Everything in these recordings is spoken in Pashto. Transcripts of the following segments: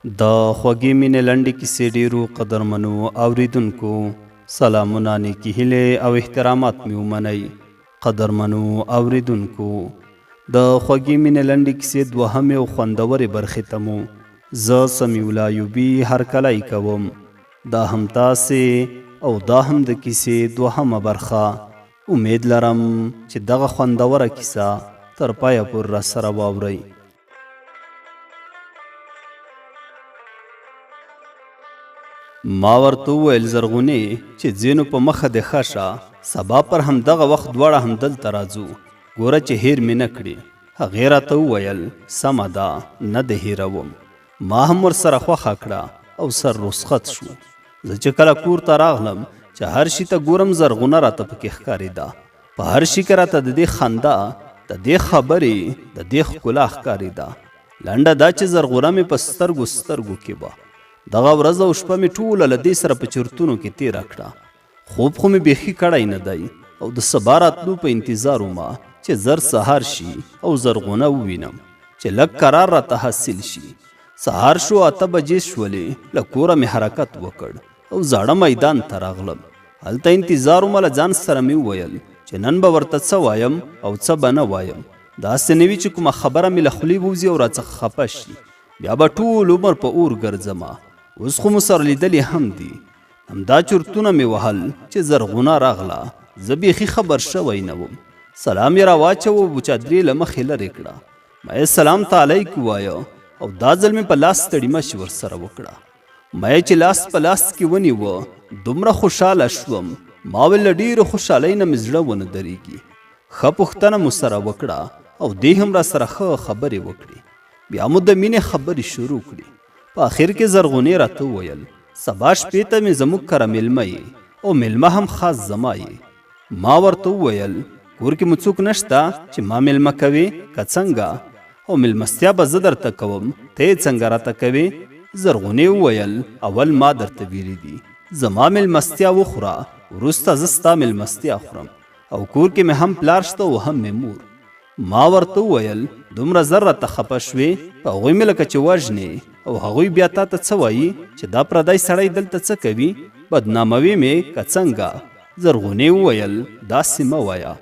د خوږې مینې لنډې کیسې ډېرو قدرمنو اوریدونکو سلامونه، نیکې هیلې او احترامات مې ومنئ. قدرمنو اوریدونکو، د خوږې مینې لنډې کیسې دوهمې او خوندورې برخې ته مو زه سمیع الله ایوبي هرکلی کوم. دا هم تاسې او دا هم د کیسې دوهمه برخه. امید لرم چې دغه خوندوره کیسه تر پایه پورې راسره واورئ. ما ورته وویل زرغونې چې ځینو په مخه دې ښه شه، سبا پر همدغه وخت دواړه همدلته راځو، ګوره چې هیر مې نه کړې. هغې راته وویل سمه ده، نه دې هیروم. ما هم ورسره خوښه کړه او سر رخصت شو. زه چې کله کور ته راغلم چې هر شي ته ګورم زرغونه راته پکې ښکارېده. په هر شي کې راته د دې خندا، د دې خبرې، د دې ښکلا ښکارېده. لنډه دا چې زرغونه مې په سترګو کې وه. دغه ورځ او شپه مې ټوله له دې سره په چرتونو کې تېره کړه. خوب خو مې بیخي کړی نه دی او د سبا راتلو په انتظار ومه چې زر سهار شي او زرغونه ووینم چې لږ قرار راته حاصل شي. سهار شو، 8 بجې شولې. له کوره مې حرکت وکړ او زاړه میدان ته راغلم. هلته انتظار ومه. له ځان سره مې وویل چې نن به ورته څه وایم او څه به نه وایم. داسې نه وي چې کومه خبره مې له خولې ووځي او راڅخه خفه شي، بیا به ټول عمر په اور ګرځمه. اوس خو مو سره لیدلې هم دي. همدا چرتونه مې وهل چې زرغونه راغله. زه بیخي خبر شوی نه وم. سلام یې راواچوه، بوچادرې له مخې لرې کړه. ما یې سلام تعالی ووایه او دا ځل مې په لاس تړیمشي ورسره وکړه. ما یې چې لاس په لاس کې ونیوه، دومره خوشحاله شوم. ما ویل له ډېرې خوشحالۍ نه مې زړه ونه درېږي. ښه پوښتنه مو سره وکړه او دې هم راسره ښه خبرې وکړې. بیا مو د مینې خبرې شروع کړې. په آخر کې زرغونې راته وویل سبا شپې ته مې زموږ کره میلمه یې او میلمه هم خاص زما یې. ما ورته وویل کور کې مو څوک نشته چې ما میلمه کوې که څنګه؟ او میلمستیا به زه درته کوم، ته یې څنګه راته کوې؟ زرغونې وویل اول ما درته ویلي دي زما میلمستیا وخوره، وروسته زه ستا میلمستیا خورم. او کور کې مې هم پلار شته او هم مې مور. ما ورته وویل دومره زر راته خفه شوې، په هغوی مې لکه چې وژنې او هغوی بیا تا ته څه وایي چې دا پردی سړی دلته څه کوي؟ بدناموي مې که څنګه؟ زرغونې وویل داسې مه وایه،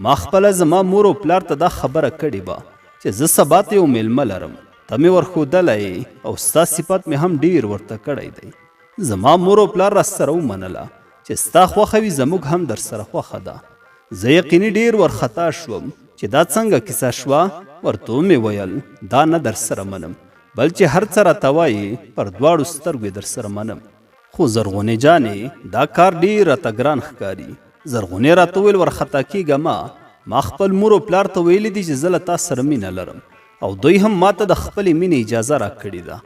ما خپله زما مور او پلار ته دا خبره کړې به چې زه سبا ته یو میلمه لرم. ته مې ورښودلی او ستا صفت مې هم ډېر ورته کړی دی. زما مور او پلار راسره ومنله چې ستا خوښه وي، زموږ هم در سره خوښه ده. زه یقیني ډېر ورخطا شوم چې دا څنګه کیسه شوه. ورته مې ویل دا نه در سره منم، بل چې هر څه راته وایې پر دواړو سترګو در سره منم. خو زرغونې جانې دا کار ډېر راته ګران ښکاري. زرغونې راته ویل ورخطا کېږه ما خپل مور او پلار ته ویلي دي چې زه له تا سره مینه لرم او دوی هم ما ته د خپلې مینې اجازه راکړې ده.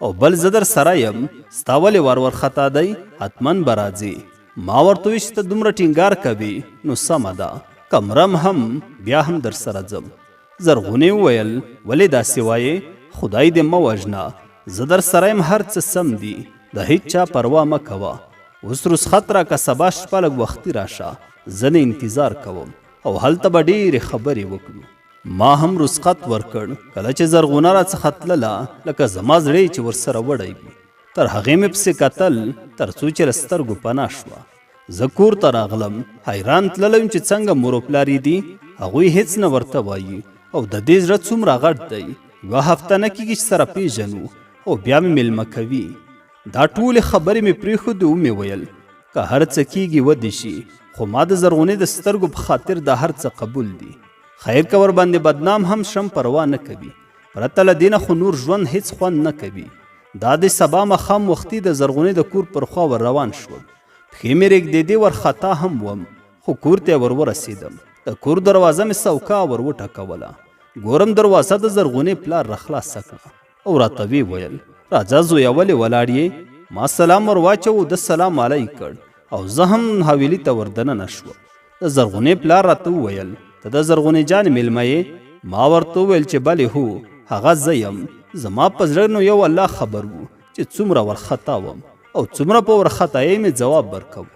او بل زه در سره یم، ستا ولې ورخطا دی؟ حتما به راځې. ما ورته ویل چې ته دومره ټینګار کوې نو سمه ده، کمرم هم بیا هم در سره ځم. زرغونې وویل ولې داسې وایې؟ خدای دې مه وژنه، زه در سره یم، هر څه سم دي، د هیڅ چا پروا مه کوه. اوس رخصت راکه، سبا شپه لږ وختي راشه، زه نه انتظار کوم او هلته به ډېرې خبرې وکړو. ما هم رخصت ورکړ. کله چې زرغونه راڅخه تلله لکه زما زړه چې ورسره وړی وي. تر هغې مې پسې کتل تر څو چې له سترګو پناه شوه. زه کور ته راغلم، حیران تللی چې څنګه مور او پلار یې دي. هغوی هیڅ نه ورته وایي او د دې زړه څومره غټ دی. 1 هفته نه کېږي چې سره پیژنو او بیا مې میلمه کوي. دا ټولې خبرې مې پرېښودې. ومې ویل که هر څه کېږي ودې شي، خو ما د زرغونې د سترګو په خاطر دا هر څه قبول دي. خیر که ورباندې بدنام هم شم پروا نه کوي، پرته له دې نه خو نور ژوند هیڅ خوند نه کوي. دا د سبا ماښام وختي د زرغونې د کور پر خوا ور روان شوم. پښې مې رېږدېدې، ورخطا هم وم، خو کور ته ورسېدم. د کور دروازه مې سوکا ور وټکوله. ګورم دروازه د زرغونې پلار راخلاصه کړه او راته ویې ویل راځه زویه ولې ولاړ یې؟ ما سلام ور واچوه، د سلام علی کړ او زه هم حویلي ته ور دننه شوم. د زرغونې پلار راته وویل ته د زرغونې جان میلمه یې؟ ما ورته وویل چې بلې هو هغه زه یم. زما په زړه نو یو الله خبر و چې څومره ورخطا وم او څومره په ورخطایۍ مې ځواب ورکوم.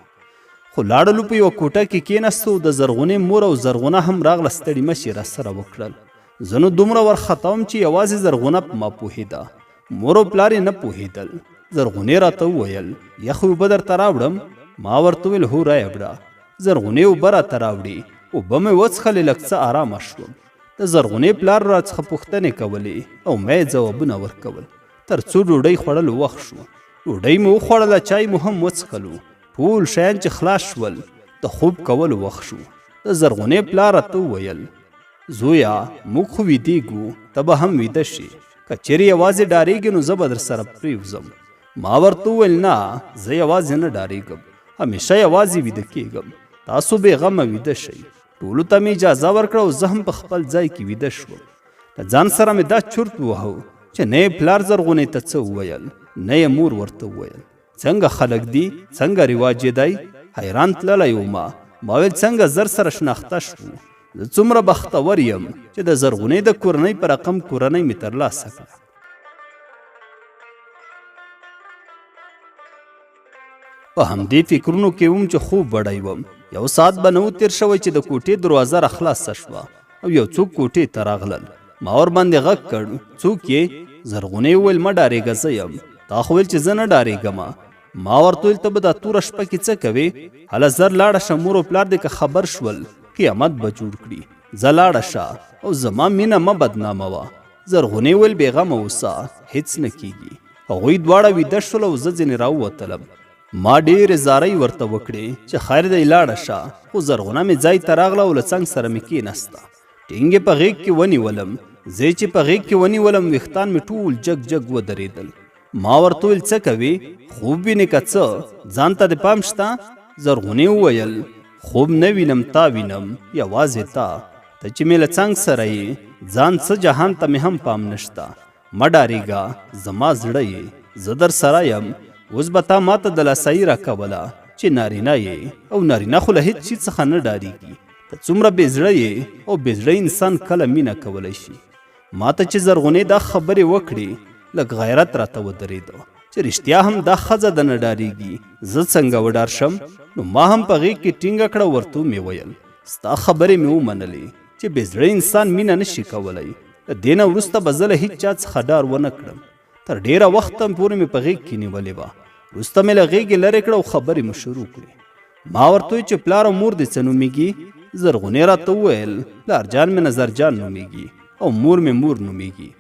خو لاړلو په یوه کوټه کې کېناستو. د زرغونې مور او زرغونه هم راغله، ستړي مشي راسره وکړل. زه نو دومره ورخطا وم چې یوازې زرغونه په ما پوهېده. مور او پلار یې نه پوهېدل. زرغونې راته وویل یخې اوبه درته راوړم؟ ما ورته وویل هو رایه وړه. زرغونې اوبه راته راوړې، اوبه مې وڅښلې، لږ څه ارامه شوم. د زرغونې پلار راڅخه پوښتنې کولې او ما یې ځوابونه ورکول تر څو ډوډۍ خوړلو وخت شو. ډوډۍ مې وخوړله، چای مو هم وڅښلو. ټول شیان چې خلاص شول د خوب کولو وخت شو. د زرغونې پلار راته وویل زویا موږ خو ویدېږو، ته به هم ویده شي. که چیرې یوازې ډارېږې نو زه به در سره پرېوځم. ما ورته وویل نه، زه یوازې نه ډارېږم، همیشه یوازې ویده کېږم. تاسو بې غمه ویده شئ. ټولو ته مې اجازه ورکړه او زه هم په خپل ځای کې ویده شوم. له ځان سره مې دا چرت ووهو چې نه یې پلار زرغونې ته څه وویل، نه یې مور ورته وویل. څنګه خلک دي، څنګه رواج یې دی؟ حیران تللی وم. ما ویل څنګه زر سره شناخته شو. زه څومره بختور یم چې د زرغونې د کورنۍ په رقم کورنۍ مې ترلاسه کړه. په همدې فکرونو کې وم چې خوب وړی وم. یو ساعت به نه و تېر شوی چې د کوټې دروازه را خلاصه شوه او یو څوک کوټې ته راغلل. ما ورباندې غږ کړ څوک یې؟ زرغونې وویل مه ډارېږه، زه یم. تا خو ویل چې زه نه ډارېږم. ما ورته ویل ته به دا توره شپه کې څه کوې؟ هله زر لاړه شه، مور او پلار دې که خبر شول قیامت به جوړ کړي. ځه لاړه شه او زما مینه مه بدناموه. زرغونې ویل بې غمه اوسه، هېڅ نه کېږي. هغوی دواړه ویده شول او زه ځینې راووتلم. ما ډېرې زارۍ ورته وکړې چې خیر دی لاړه شه، خو زرغونه مې ځای ته راغله او له څنګ سره مې کېناسته. ټینګ یې په غېږ کې ونیولم. زه چې په غېږ کې ونیولم ویښتان مې ټول جګ جګ ودرېدل. ما ورته ویل څه کوې؟ خوب وینې که څه؟ ځان ته دې پام شته؟ زرغونې وویل خوب نه وینم، تا وینم، یوازې تا. ته چې مې له څنګ سره یې ځان څه جهان ته مې هم پام نشته. مه ډارېږه، زما زړه یې، زه در سره یم. اوس به تا ما ته دلاسایي راکوله چې نارینه یې او نارینه خو له هېڅ شي څخه نه ډارېږي. ته څومره بې زړه یې او بې زړه انسان کله مینه کولی شي. ما ته چې زرغونې دا خبرې وکړې لږ غیرت راته ودرېده چې رښتیا هم دا ښځه د نه ډارېږي، زه څنګه وډار شم؟ نو ما هم په غېږ کې ټینګه کړه. ورته مې ویل ستا خبرې مې ومنلې چې بې زړه انسان مینه نشي کولی. له دې نه وروسته به زه له هېڅ چا څخه ډار ونه کړم. تر ډېره وخته پورې مې په غېږ کې نیولې وه. وروسته مې له غېږې لرې کړه او خبرې مو شروع کړې. ما ورته وویل چې پلار او مور دې څه نومېږي؟ زرغونې راته وویل پلار جان مې نظر جان نومېږي او مور مې مور نومېږي.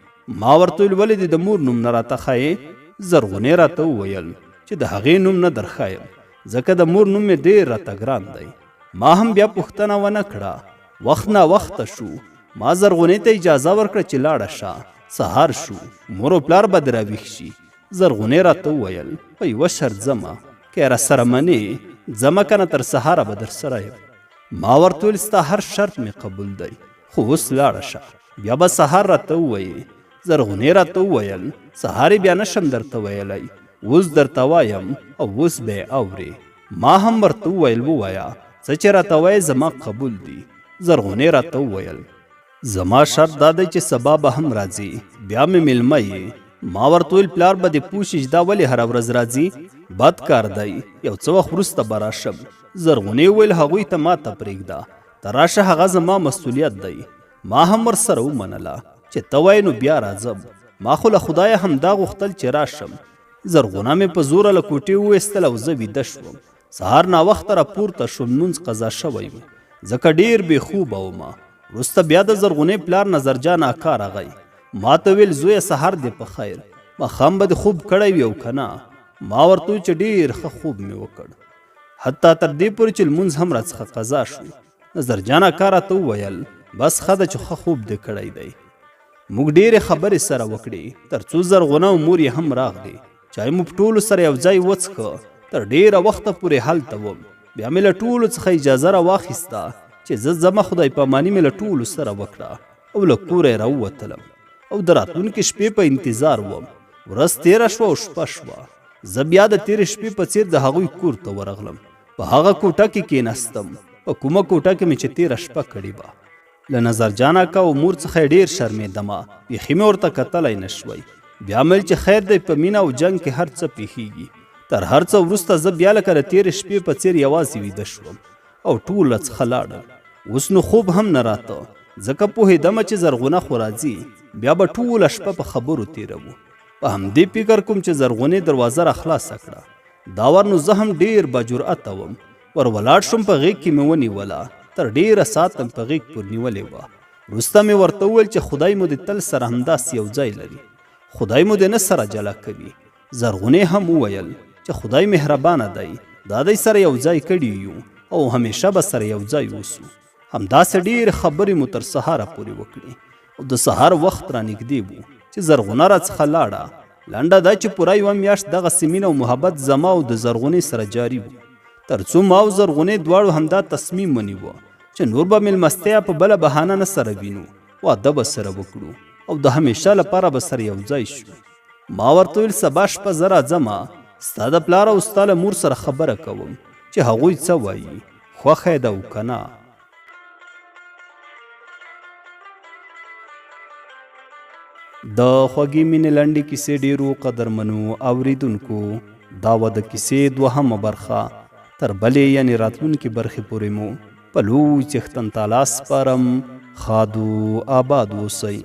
ما ورته وویل ولې دې د مور نوم نه راته ښایې؟ زرغونې راته وویل چې د هغې نوم نه در ښایم ځکه د مور نوم مې ډېر راته ګران دی. ما هم بیا پوښتنه ونه کړه. وخت ناوخته شو. ما زرغونې ته اجازه ورکړه چې لاړه شه. سهار شو، مور او پلار به دې راویښ شي. زرغونې راته وویل په یوه شرط ځمه، که یې راسره منې ځمه که نه تر سهاره به در سره یم. ما ورته ویل ستا هر شرط مې قبول دی، خو اوس لاړه شه، بیا به سهار راته ووایې. زرغونې راته وویل سهار یې بیا نشم درته ویلی، اوس درته وایم او اوس به یې اورې. ما هم ورته وویل ووایه څه چې راته وایې زما قبول دي. زرغونې راته وویل زما شرط دا دی چې سبا به هم راځي، بیا مې میلمه یې. ما ورته ویل پلار به دې پوښي چې دا ولې هره ورځ راځي؟ بد کار دی، یو څه وخت وروسته به راشم. زرغونې وویل هغوی ته ما ته پرېږده، ته راشه هغه زما مسؤلیت دی. ما هم ورسره ومنله چې ته وایې نو بیا راځم. ما خو له خدایه همدا غوښتل چې راشم. زرغونه مې په زوره له کوټې وویستل او زه ویده شوم. سهار ناوخته راپورته شوم، لمونځ قضا شوی و ځکه ډېر بې خوبه ومه. وروسته بیا د زرغونې پلار نظرجان اکا راغی. ما ته ویل زویه سهار دې په خیر، ماښام به دې خوب کړی وي او که نه؟ ما ورته ویل چې ډېر ښه خوب مې وکړ، حتی تر دې پورې چې لمونځ هم راڅخه قضا شو. نظرجان اکا راته وویل بس ښه ده چې ښه خوب دې کړی دی. موږ ډېرې خبرې سره وکړې تر څو زرغونه او مور یې هم راغلې. چای مو په ټولو سره یو ځای وڅښه. تر ډېره وخته پورې هلته وم. بیا مې له ټولو څخه اجازه راواخیسته چې زه ځمه. خدای پاماني مې له ټولو سره وکړه او له کوره یې راووتلم او د راتلونکې شپې په انتظار وم. ورځ تېره شوه او شپه شوه. زه بیا د تېرې شپې په څېر د هغوی کور ته ورغلم. په هغه کوټه کې کېناستم، په کومه کوټه کې مې چې تېره شپه کړې وه. له نظرجان اکا او مور څخه یې ډېر شرمېدمه، بیخي مې ورته کتلی نه شوی. بیا مې چې خیر دی، په مینه او جنګ کې هر څه پېښېږي. تر هر څه وروسته زه بیا لکه د تېرې شپې په څېر یوازې ویده شوم او ټول راڅخه لاړل. اوس نو خوب هم نه راته ځکه پوهېدمه چې زرغونه خو راځي، بیا به ټوله شپه په خبرو تېروو. په همدې فکر کوم چې زرغونې دروازه را خلاصه کړه. دا ور نو زه هم ډېر باجرأته وم. ور ولاړ شوم، په غېږ کې مې ونیوله. تر ډېره ساعت هم په غېږ پورې نیولې وه. وروسته مې ورته وویل چې خدای مو دې تل سره همداسې یو ځای لري، خدای مو دې نه سره جلا کوي. زرغونې هم وویل چې خدای مهربانه دی، دا دی سره یو ځای کړي یو او همیشه به سره یو ځای اوسو. همداسې ډېرې خبرې مو تر سهاره پورې وکړې او د سهار وخت را نږدې و چې زرغونه راڅخه لاړه. لنډه دا چې پوره یوه میاشت دغسې مینه او محبت زما او د زرغونې سره جاري و، تر څو ما او زرغونې دواړو همدا تصمیم ونیوه چې نور به مېلمستیا په بله بهانه نه سره وینو، واده به سره وکړو او د همیشه لپاره به سره یو ځای شو. ما ورته ویل سبا شپه زه راځمه، ستا د پلار او ستا له مور سره خبره کوم چې هغوی څه وایي، خوښه یې ده او که نه. د خوږې مینې لنډې کیسې ډېرو قدرمنو اوریدونکو، دا وه د کیسې دوهمه برخه. تر بلې یعنې راتلونکې برخې پورې مو په لوی څښتن تعالی سپارم. ښاد و آباد اوسئ.